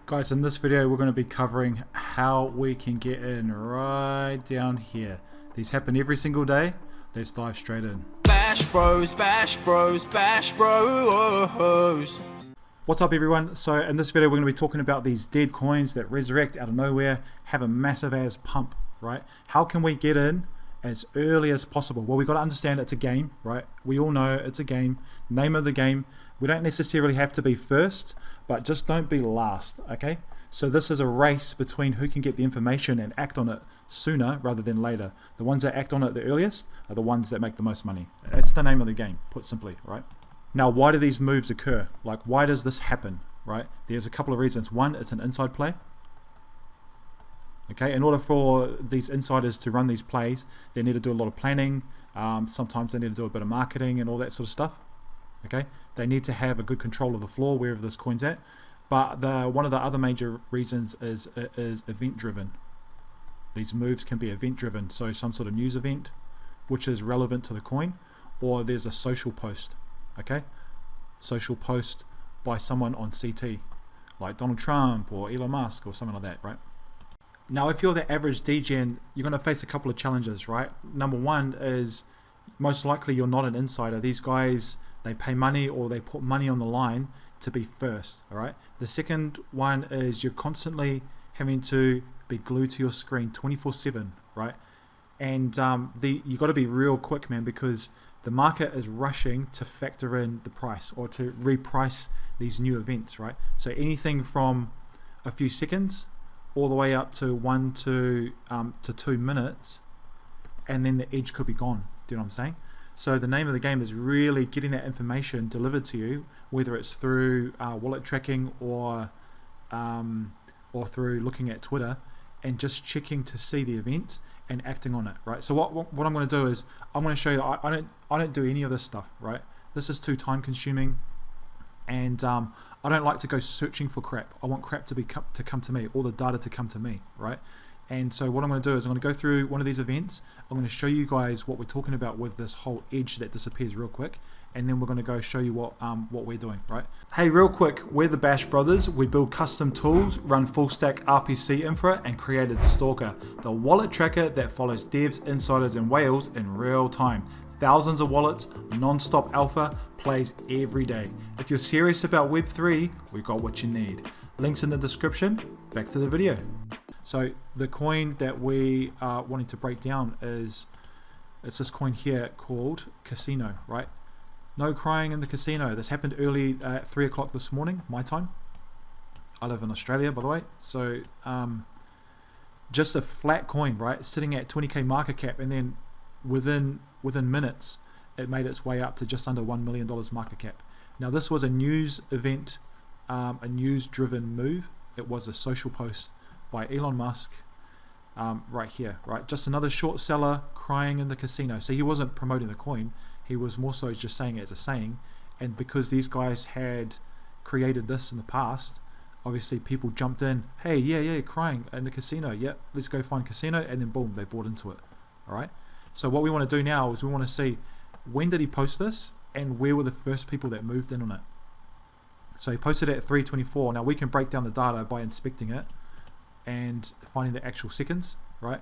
Guys, in this video we're going to be covering how we can get in right down here. These happen every single day. Let's dive straight in. Bash Bros, Bash Bros, Bash Bros. What's up everyone? So in this video we're going to be talking about these dead coins that resurrect out of nowhere, have a massive ass pump, right? How can we get in as early as possible? Well, we've got to understand it's a game, right? We all know it's a game. Name of the game. We don't necessarily have to be first, but just don't be last, okay? So this is a race between who can get the information and act on it sooner rather than later. The ones that act on it the earliest are the ones that make the most money. That's the name of the game, put simply, right? Now, why do these moves occur? Like, why does this happen, right? There's a couple of reasons. One, it's an inside play. Okay, in order for these insiders to run these plays, they need to do a lot of planning. Sometimes they need to do a bit of marketing and all that sort of stuff. Okay, they need to have a good control of the floor wherever this coin's at. But one of the other major reasons is event driven. These moves can be event driven, so some sort of news event which is relevant to the coin, or there's a social post. Okay, social post by someone on CT, like Donald Trump or Elon Musk or something like that, right? Now, if you're the average degen, you're going to face a couple of challenges, right? Number one is most likely you're not an insider. These guys, they pay money or they put money on the line to be first, all right? The second one is you're constantly having to be glued to your screen 24/7, right? And you got to be real quick, man, because the market is rushing to factor in the price or to reprice these new events, right? So anything from a few seconds all the way up to 1 to 2 minutes, and then the edge could be gone. Do you know what I'm saying? So the name of the game is really getting that information delivered to you, whether it's through wallet tracking or through looking at Twitter and just checking to see the event and acting on it, right? So what I'm going to do is I'm going to show you. I don't do any of this stuff, right? This is too time consuming, and I don't like to go searching for crap. I want crap to come to me, all the data to come to me, right? And so what I'm going to do is I'm going to go through one of these events. I'm going to show you guys what we're talking about with this whole edge that disappears real quick, and then we're going to go show you what we're doing, right? Hey, real quick, we're the Bash Brothers. We build custom tools, run full stack RPC infra, and created Stalker, the wallet tracker that follows devs, insiders, and whales in real time. Thousands of wallets, non-stop alpha, plays every day. If you're serious about Web3, we've got what you need. Links in the description. Back to the video. So the coin that we are wanting to break down it's this coin here called Casino, right? No crying in the casino. This happened early at 3 o'clock this morning, my time. I live in Australia, by the way. So just a flat coin, right? Sitting at 20k market cap, and then within minutes, it made its way up to just under $1 million market cap. Now this was a news event, a news-driven move. It was a social post by Elon Musk, right here, right? Just another short seller crying in the casino. So he wasn't promoting the coin. He was more so just saying it as a saying. And because these guys had created this in the past, obviously people jumped in. Hey, yeah, crying in the casino. Yep, let's go find casino. And then boom, they bought into it. All right. So what we want to do now is we want to see when did he post this and where were the first people that moved in on it. So he posted it at 3:24. Now we can break down the data by inspecting it and finding the actual seconds, right?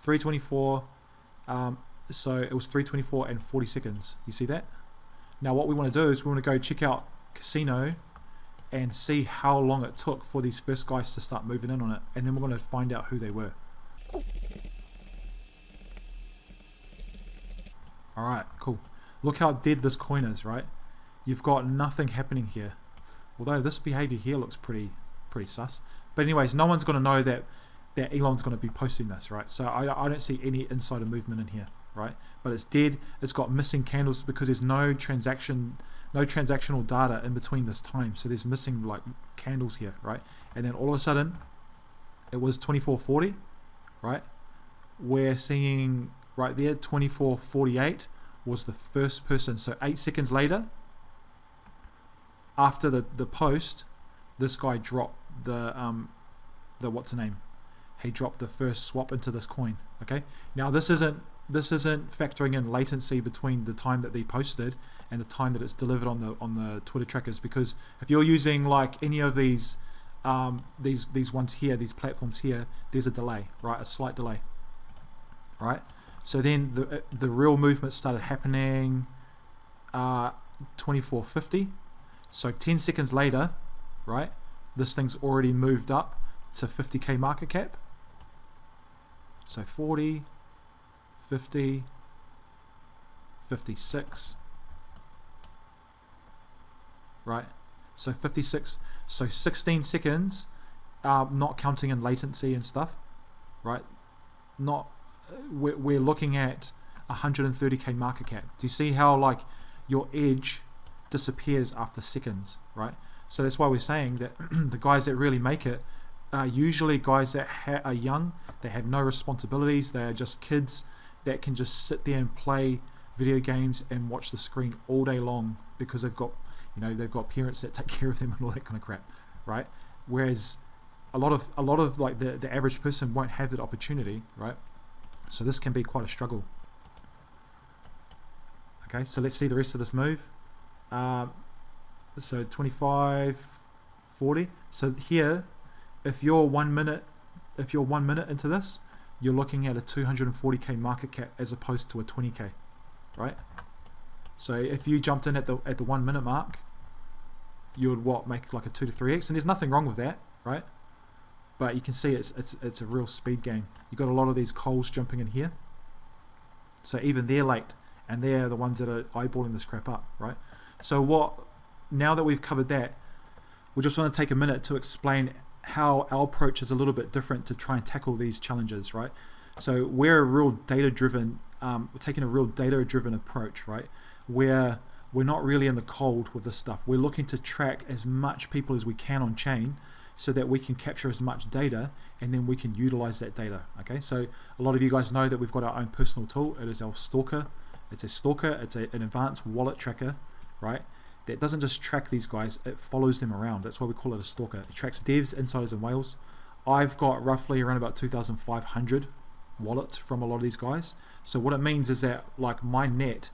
3:24, so it was 3:24 and 40 seconds. You see that? Now what we want to do is we want to go check out Casino and see how long it took for these first guys to start moving in on it, and then we're going to find out who they were. Alright, cool. Look how dead this coin is, right? You've got nothing happening here. Although this behavior here looks pretty sus. But anyways, no one's going to know that Elon's going to be posting this, right? So I don't see any insider movement in here, right? But it's dead. It's got missing candles because there's no transactional data in between this time. So there's missing like candles here, right? And then all of a sudden, it was 24:40, right? We're seeing right there 24:48 was the first person. So 8 seconds later, after the post, this guy dropped the what's the name? He dropped the first swap into this coin. Okay. Now this isn't factoring in latency between the time that they posted and the time that it's delivered on the Twitter trackers, because if you're using like any of these these ones here, these platforms here, there's a delay, right? A slight delay, right? So then the real movement started happening 24.50. So 10 seconds later, right? This thing's already moved up to 50k market cap. So 40, 50, 56, right? So 56, so 16 seconds, not counting in latency and stuff, right? Not, we're looking at 130k market cap. Do you see how like your edge disappears after seconds, right? So that's why we're saying that the guys that really make it are usually guys that are young, they have no responsibilities, they are just kids that can just sit there and play video games and watch the screen all day long because they've got, you know, they've got parents that take care of them and all that kind of crap, right? Whereas a lot of like the average person won't have that opportunity, right? So this can be quite a struggle. Okay, so let's see the rest of this move. So 25, 40. So here, if you're 1 minute into this, you're looking at a 240k market cap as opposed to a 20k, right? So if you jumped in at the 1 minute mark, you would make like a 2 to 3x, and there's nothing wrong with that, right? But you can see it's a real speed game. You got a lot of these coals jumping in here, so even they're late, and they're the ones that are eyeballing this crap up, right? So now that we've covered that, we just want to take a minute to explain how our approach is a little bit different to try and tackle these challenges, right? So we're a real data-driven, we're taking a real data-driven approach, right? Where we're not really in the cold with this stuff. We're looking to track as much people as we can on chain so that we can capture as much data and then we can utilize that data, okay? So a lot of you guys know that we've got our own personal tool. It is our stalker. It's a stalker. It's an advanced wallet tracker, right? That doesn't just track these guys, it follows them around. That's why we call it a stalker. It tracks devs, insiders, and whales. I've got roughly around about 2,500 wallets from a lot of these guys. So what it means is that like my net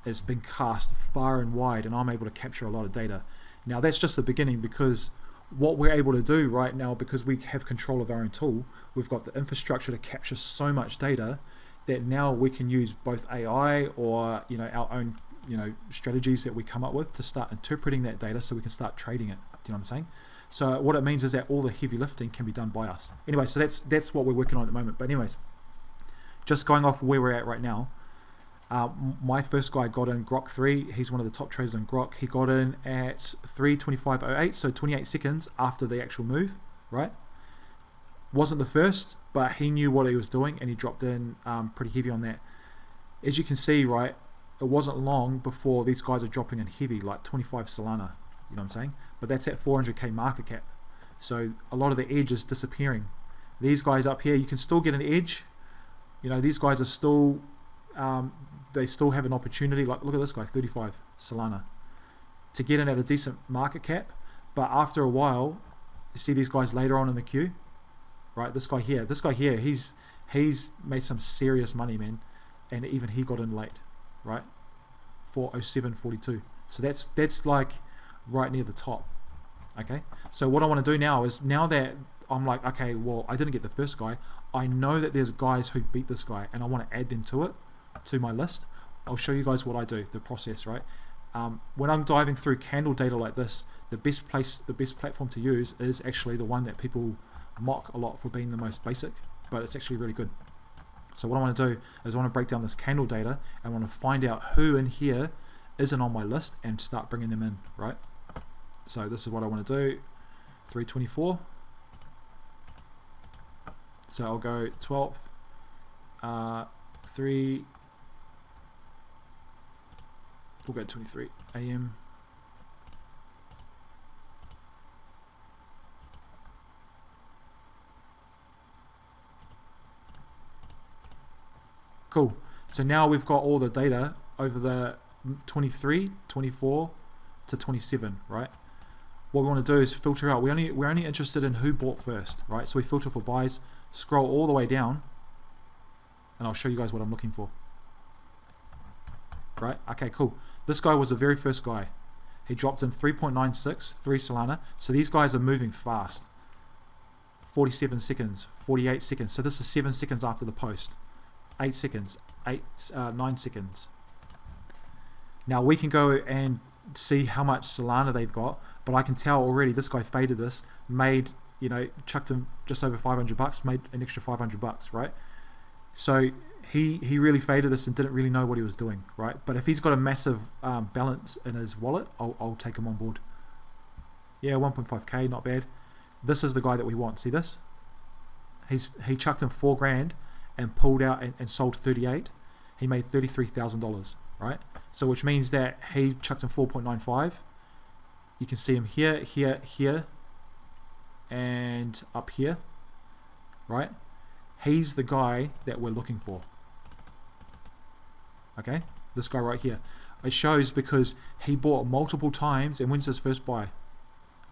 has been cast far and wide and I'm able to capture a lot of data. Now that's just the beginning, because what we're able to do right now, because we have control of our own tool, we've got the infrastructure to capture so much data that now we can use both AI or, you know, our own, you know, strategies that we come up with to start interpreting that data so we can start trading it. Do you know what I'm saying? So what it means is that all the heavy lifting can be done by us. Anyway, so that's what we're working on at the moment. But anyways, just going off where we're at right now, my first guy got in Grok 3. He's one of the top traders in Grok. He got in at 3:25.08, so 28 seconds after the actual move, right? Wasn't the first, but he knew what he was doing and he dropped in pretty heavy on that. As you can see, right, it wasn't long before these guys are dropping in heavy, like 25 solana, you know what I'm saying? But that's at 400k market cap. So a lot of the edge is disappearing. These guys up here, you can still get an edge. You know, these guys are still, they still have an opportunity. Like, look at this guy, 35 solana, to get in at a decent market cap. But after a while, you see these guys later on in the queue, right? This guy here, he's made some serious money, man. And even he got in late, right? 407.42. So that's like right near the top. Okay, so what I want to do now is, now that I'm like, okay, well, I didn't get the first guy, I know that there's guys who beat this guy and I want to add them to my list. I'll show you guys what I do, the process, right? When I'm diving through candle data like this, the best platform to use is actually the one that people mock a lot for being the most basic, but it's actually really good. So what I want to do is I want to break down this candle data and I want to find out who in here isn't on my list and start bringing them in, right? So this is what I want to do. 324. So I'll go 12th, 3, we'll go 23 AM. Cool. So now we've got all the data over the 23, 24 to 27, right? What we want to do is filter out. We're only interested in who bought first, right? So we filter for buys, scroll all the way down, and I'll show you guys what I'm looking for. Right? Okay, cool. This guy was the very first guy. He dropped in 3.96, 3 solana. So these guys are moving fast. 47 seconds, 48 seconds. So this is 7 seconds after the post. 8 seconds, 9 seconds. Now we can go and see how much Solana they've got, but I can tell already this guy faded this, made, you know, chucked him just over 500 bucks, made an extra 500 bucks, right? So he really faded this and didn't really know what he was doing, right? But if he's got a massive balance in his wallet, I'll take him on board. Yeah, 1.5k, not bad. This is the guy that we want. See this? He chucked in 4 grand and pulled out and sold 38. He made $33,000, right? So which means that he chucked in 4.95. You can see him here, here, here, and up here, right? He's the guy that we're looking for. Okay, this guy right here. It shows because he bought multiple times, and when's his first buy?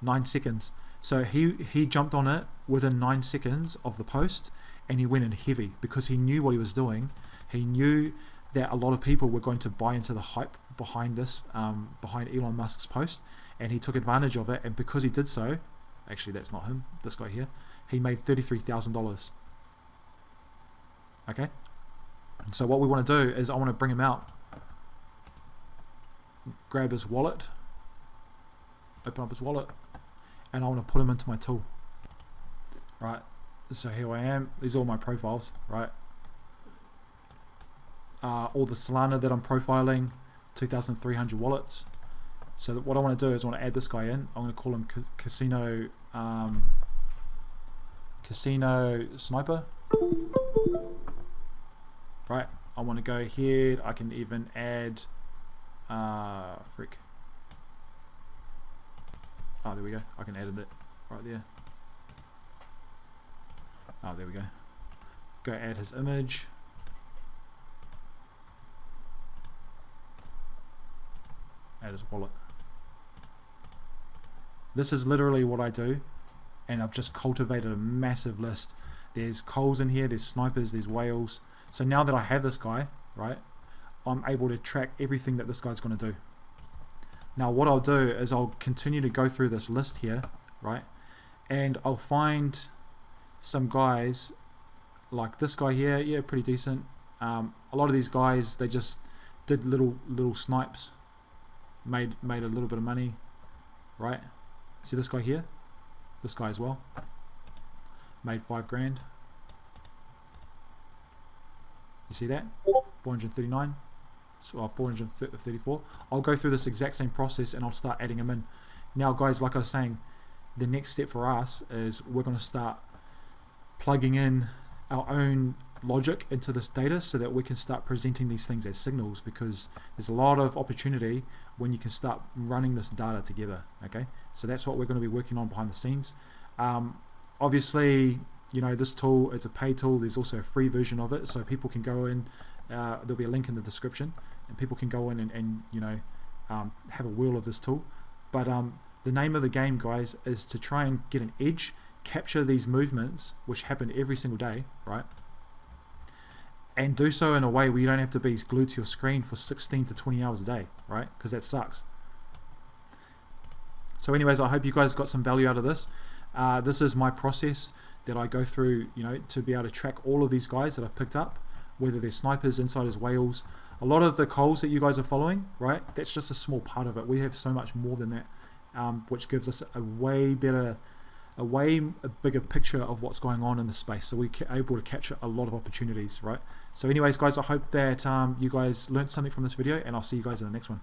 9 seconds. So he jumped on it within 9 seconds of the post, and he went in heavy because he knew what he was doing. He knew that a lot of people were going to buy into the hype behind this, behind Elon Musk's post, and he took advantage of it. And because he did so, actually that's not him, this guy here, he made $33,000. Okay, so what we want to do is I want to bring him out, grab his wallet, open up his wallet, and I want to put him into my tool. Right, so here I am. These are all my profiles, right? All the Solana that I'm profiling, 2,300 wallets. So what I want to do is I want to add this guy in. I'm going to call him Casino Sniper. Right, I want to go here. I can even add frick. Oh, there we go. I can edit it right there. Oh, there we go. Go add his image. Add his wallet. This is literally what I do, and I've just cultivated a massive list. There's coals in here, there's snipers, there's whales. So now that I have this guy, right, I'm able to track everything that this guy's going to do. Now what I'll do is I'll continue to go through this list here, right, and I'll find some guys like this guy here. Yeah, pretty decent. A lot of these guys, they just did little snipes, made a little bit of money, right? See this guy here, this guy as well, made 5 grand. You see that? 439, so 434. I'll go through this exact same process and I'll start adding them in. Now guys, like I was saying, the next step for us is we're going to start plugging in our own logic into this data so that we can start presenting these things as signals, because there's a lot of opportunity when you can start running this data together. Okay, so that's what we're going to be working on behind the scenes. Obviously, you know, this tool, it's a paid tool. There's also a free version of it, so people can go in, there'll be a link in the description, and people can go in and you know, have a whirl of this tool. But the name of the game, guys, is to try and get an edge, capture these movements which happen every single day, right, and do so in a way where you don't have to be glued to your screen for 16 to 20 hours a day, right, because that sucks. So anyways, I hope you guys got some value out of this. This is my process that I go through, you know, to be able to track all of these guys that I've picked up, whether they're snipers, insiders, whales. A lot of the calls that you guys are following, right, that's just a small part of it. We have so much more than that, which gives us a way bigger picture of what's going on in the space, so we're able to capture a lot of opportunities, right? So anyways guys, I hope that you guys learned something from this video, and I'll see you guys in the next one.